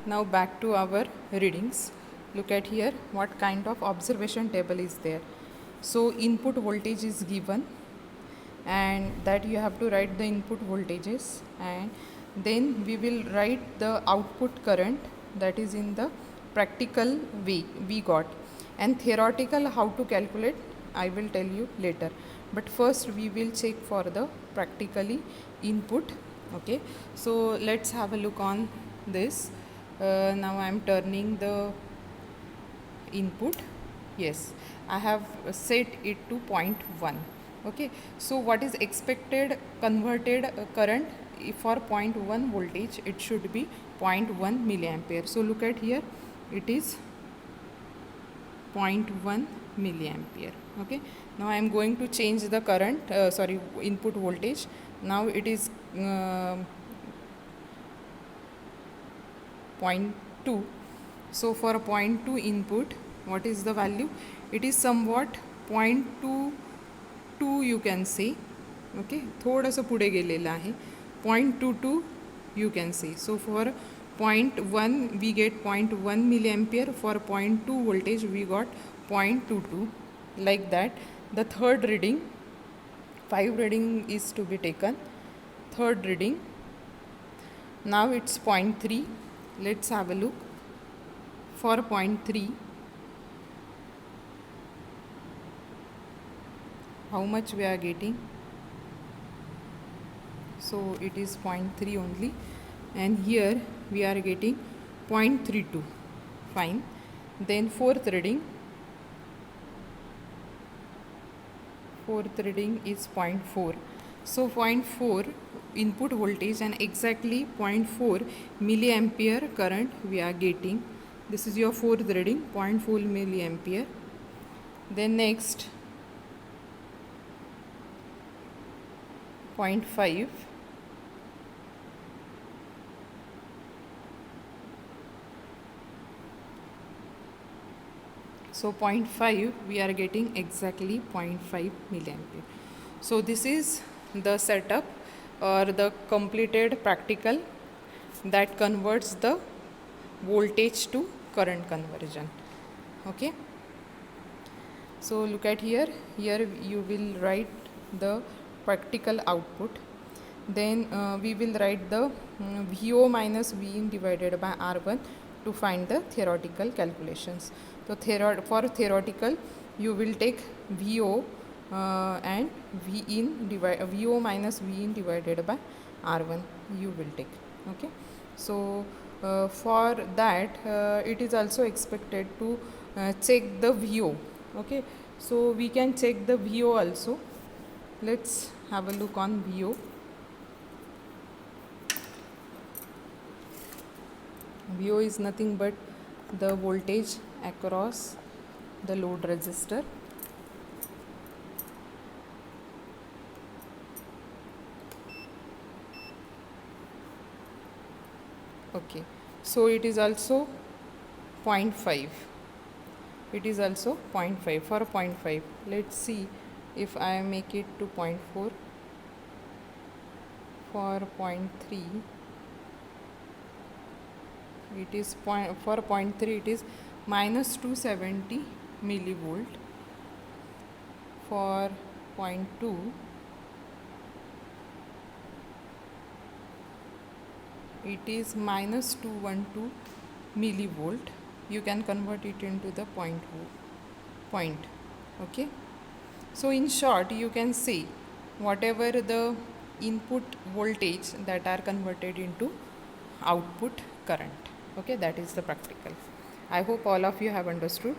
Now back to our readings. Look at here what kind of observation table is there. So input voltage is given, and that you have to write the input voltages, and then we will write the output current, that is in the practical way we got, and theoretical how to calculate I will tell you later, but first we will check for the practically input. Okay, so let's have a look on this. Now I am turning the input. Yes, I have set it to 0.1. Okay, so what is expected converted current for 0.1 voltage? It should be 0.1 milliampere. So look at here, it is 0.1 milliampere. Okay, now I am going to change the current, input voltage. Now it is 0.2. So for 0.2 input, what is the value? It is somewhat 0.22 you can say. Okay, थोडंसं पुढे गेलेलं आहे, 0.22 you can say. So for 0.1 we get 0.1 milliampere, for 0.2 voltage we got 0.22, like that. The third reading, 5 reading is to be taken. Third reading, now it's 0.3. Let's have a look. For 0.3, how much we are getting? So it is 0.3 only, and here we are getting 0.32. Fine. Then fourth reading is 0.4. So 0.4 input voltage and exactly 0.4 milliampere current we are getting. This is your fourth reading, 0.4 milliampere. Then next 0.5. So 0.5 we are getting exactly 0.5 milliampere. So this is the setup or the completed practical that converts the voltage to current conversion. Okay, so look at here you will write the practical output, then we will write the VO minus Vin divided by R1 to find the theoretical calculations. So for theoretical you will take VO and VO minus Vin divided by R1 you will take. Okay, so for that it is also expected to check the VO. Okay, so we can check the VO also. Let's have a look on VO. VO is nothing but the voltage across the load resistor. Okay, so it is also 0.5. It is also 0.5. For 0.5, let's see if I make it to 0.4. For 0.3, it is for 0.3 it is minus 270 millivolt. For 0.2 it is minus 212 millivolt. You can convert it into the point. Okay, so in short you can say whatever the input voltage that are converted into output current. Okay, that is the practical. I hope all of you have understood.